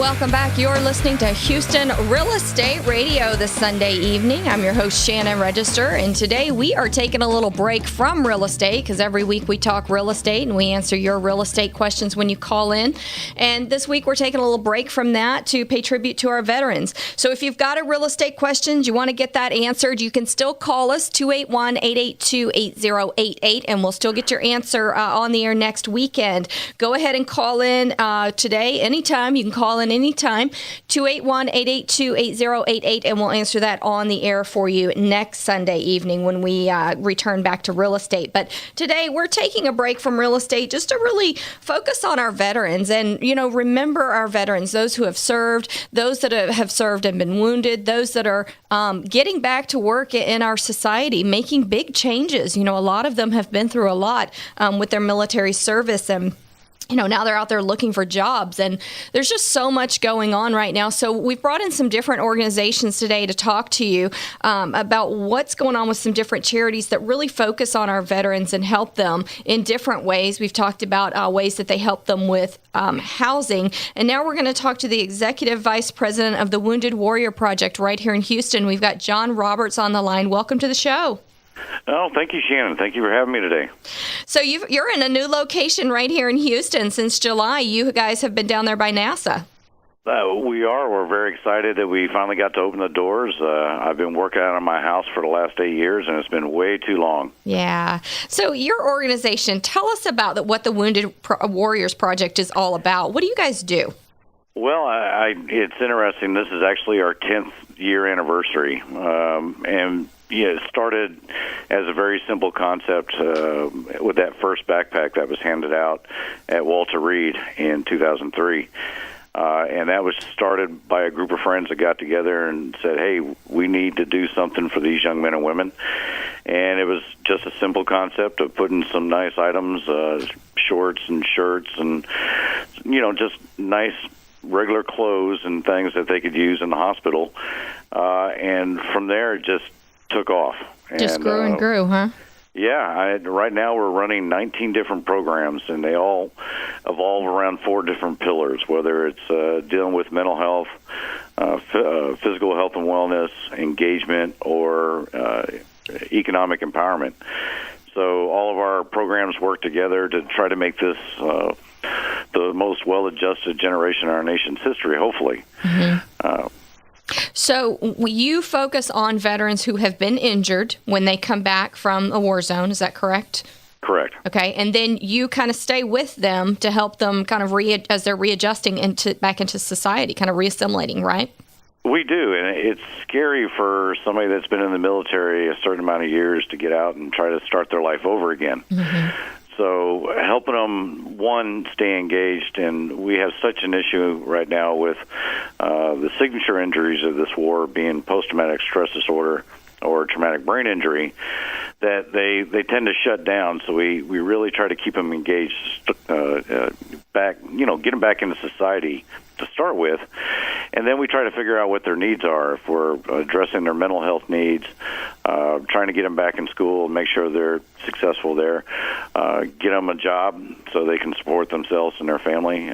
Welcome back. You're listening to Houston Real Estate Radio this Sunday evening. I'm your host, Shannon Register, and today we are taking a little break from real estate because every week we talk real estate and we answer your real estate questions when you call in. And this week we're taking a little break from that to pay tribute to our veterans. So if you've got a real estate question, you want to get that answered, you can still call us, 281-882-8088, and we'll still get your answer on the air next weekend. Go ahead and call in today, anytime. You can call in anytime, 281-882-8088, and we'll answer that on the air for you next Sunday evening when we return back to real estate. But today we're taking a break from real estate just to really focus on our veterans and, remember our veterans, those who have served, those that have served and been wounded, those that are getting back to work in our society, making big changes. A lot of them have been through a lot with their military service, and now they're out there looking for jobs, and there's just so much going on right now. So we've brought in some different organizations today to talk to you about what's going on with some different charities that really focus on our veterans and help them in different ways. We've talked about ways that they help them with housing, and now we're going to talk to the Executive Vice President of the Wounded Warrior Project right here in Houston. We've got John Roberts on the line. Welcome to the show. Oh, thank you, Shannon. Thank you for having me today. So you're in a new location right here in Houston since July. You guys have been down there by NASA. We are. We're very excited that we finally got to open the doors. I've been working out of my house for the last 8 years, and it's been way too long. Yeah. So your organization, tell us about what the Wounded Warriors Project is all about. What do you guys do? Well, it's interesting. This is actually our 10th year anniversary, and it started as a very simple concept with that first backpack that was handed out at Walter Reed in 2003. And that was started by a group of friends that got together and said, hey, we need to do something for these young men and women. And it was just a simple concept of putting some nice items, shorts and shirts and, just nice regular clothes and things that they could use in the hospital. And from there, it just took off. Just grew and grew, huh? Yeah. Right now we're running 19 different programs, and they all evolve around 4 different pillars, whether it's dealing with mental health, physical health and wellness, engagement, or economic empowerment. So all of our programs work together to try to make this the most well-adjusted generation in our nation's history, hopefully. Mm-hmm. So you focus on veterans who have been injured when they come back from a war zone. Is that correct? Correct. Okay. And then you kind of stay with them to help them kind of as they're readjusting back into society, kind of reassimilating, right? We do, and it's scary for somebody that's been in the military a certain amount of years to get out and try to start their life over again. Mm-hmm. So helping them, one, stay engaged, and we have such an issue right now with the signature injuries of this war being post-traumatic stress disorder or traumatic brain injury, that they tend to shut down. So we really try to keep them engaged, back, get them back into society to start with, and then we try to figure out what their needs are. If we're addressing their mental health needs, trying to get them back in school, make sure they're successful there, get them a job so they can support themselves and their family.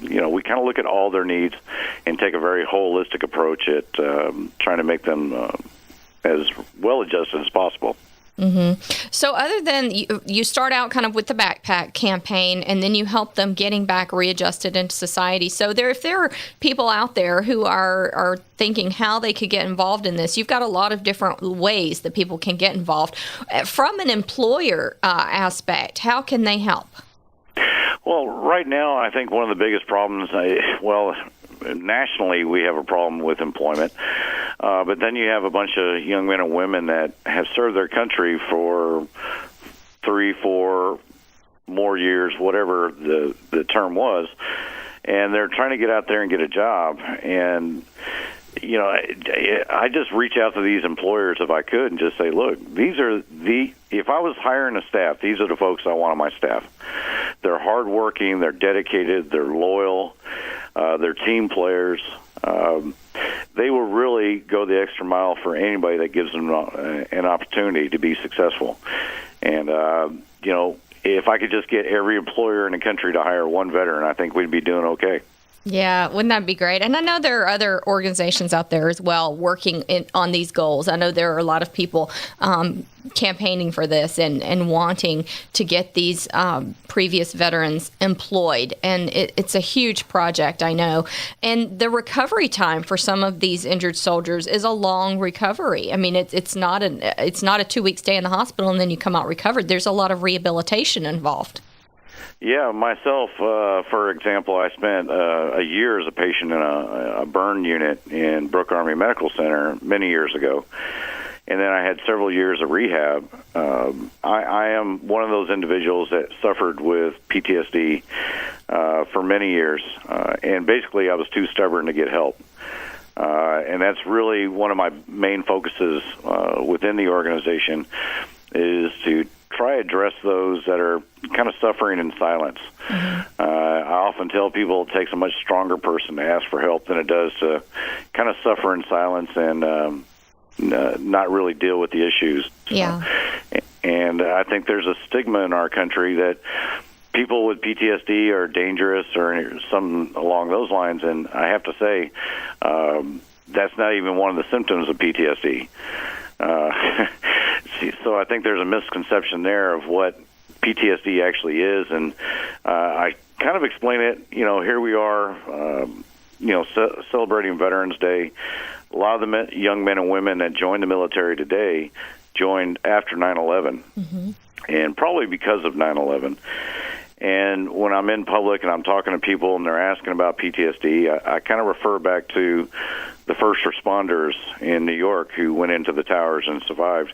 We kind of look at all their needs and take a very holistic approach at trying to make them as well-adjusted as possible. Mm-hmm. So other than you start out kind of with the backpack campaign, and then you help them getting back readjusted into society. So if there are people out there who are thinking how they could get involved in this, you've got a lot of different ways that people can get involved. From an employer aspect, how can they help? Well, right now, I think one of the biggest problems, nationally, we have a problem with employment. But then you have a bunch of young men and women that have served their country for 3, 4 more years, whatever the term was, and they're trying to get out there and get a job. And, I just reach out to these employers if I could and just say, look, if I was hiring a staff, these are the folks I want on my staff. They're hardworking, they're dedicated, they're loyal, they're team players. They will really go the extra mile for anybody that gives them an opportunity to be successful. And, if I could just get every employer in the country to hire one veteran, I think we'd be doing okay. Yeah, wouldn't that be great? And I know there are other organizations out there as well working on these goals. I know there are a lot of people campaigning for this and wanting to get these previous veterans employed. And it's a huge project, I know. And the recovery time for some of these injured soldiers is a long recovery. I mean, it's not a 2-week stay in the hospital and then you come out recovered. There's a lot of rehabilitation involved. Yeah, myself, for example, I spent a year as a patient in a burn unit in Brooke Army Medical Center many years ago. And then I had several years of rehab. I am one of those individuals that suffered with PTSD for many years. And basically, I was too stubborn to get help. And that's really one of my main focuses within the organization is to try to address those that are kind of suffering in silence. Mm-hmm. I often tell people it takes a much stronger person to ask for help than it does to kind of suffer in silence and not really deal with the issues. Yeah. And I think there's a stigma in our country that people with PTSD are dangerous or something along those lines. And I have to say, that's not even one of the symptoms of PTSD. So I think there's a misconception there of what PTSD actually is, and I kind of explain it. Here we are, celebrating Veterans Day. A lot of the young men and women that joined the military today joined after 9/11, mm-hmm. and probably because of 9/11. And when I'm in public and I'm talking to people and they're asking about PTSD, I kind of refer back to the first responders in New York who went into the towers and survived,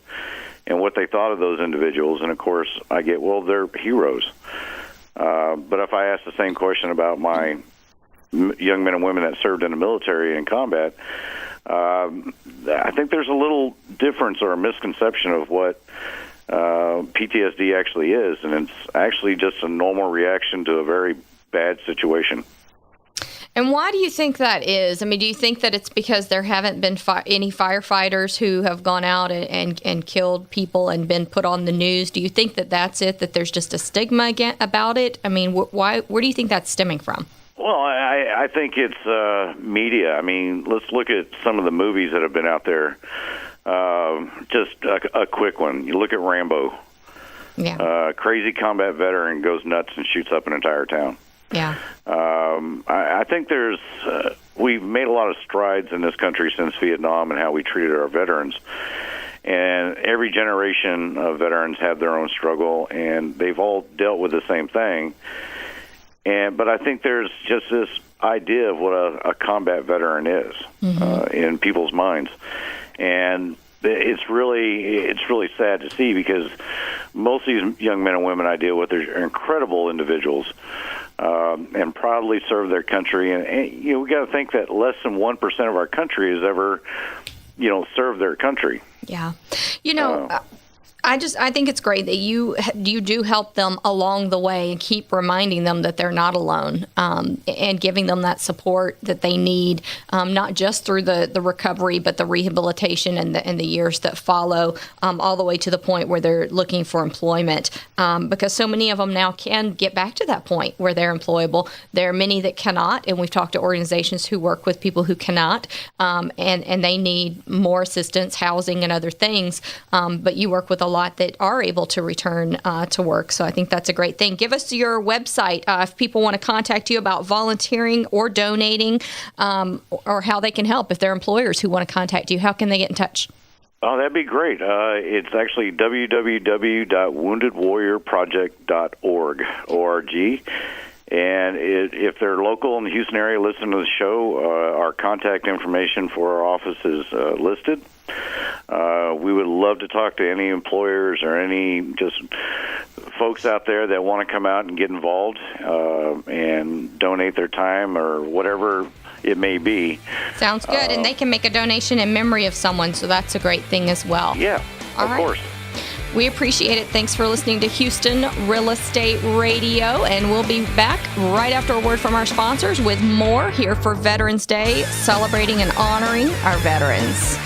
and what they thought of those individuals. And, of course, I get, well, they're heroes. But if I ask the same question about my young men and women that served in the military in combat, I think there's a little difference or a misconception of what PTSD actually is, and it's actually just a normal reaction to a very bad situation. And why do you think that is? I mean, do you think that it's because there haven't been any firefighters who have gone out and killed people and been put on the news? Do you think that that's it, that there's just a stigma about it? I mean, where do you think that's stemming from? Well, I think it's media. I mean, let's look at some of the movies that have been out there. Just a quick one. You look at Rambo. Yeah. Crazy combat veteran goes nuts and shoots up an entire town. Yeah. I think we've made a lot of strides in this country since Vietnam and how we treated our veterans. And every generation of veterans have their own struggle, and they've all dealt with the same thing. But I think there's just this idea of what a combat veteran is, mm-hmm. In people's minds. And it's really sad to see, because most of these young men and women I deal with are incredible individuals, and proudly serve their country. And we got to think that less than 1% of our country has ever, served their country. Yeah. I think it's great that you do help them along the way and keep reminding them that they're not alone, and giving them that support that they need, not just through the recovery, but the rehabilitation and the years that follow, all the way to the point where they're looking for employment, because so many of them now can get back to that point where they're employable. There are many that cannot, and we've talked to organizations who work with people who cannot, and they need more assistance, housing, and other things, but you work with a lot that are able to return to work. So I think that's a great thing. Give us your website if people want to contact you about volunteering or donating, or how they can help. If they're employers who want to contact you, how can they get in touch? Oh, that'd be great. It's actually www.woundedwarriorproject.org. And if they're local in the Houston area, listen to the show. Our contact information for our office is listed. We would love to talk to any employers or any just folks out there that want to come out and get involved and donate their time or whatever it may be. Sounds good. And they can make a donation in memory of someone, so that's a great thing as well. Yeah, of course. We appreciate it. Thanks for listening to Houston Real Estate Radio, and we'll be back right after a word from our sponsors with more here for Veterans Day, celebrating and honoring our veterans.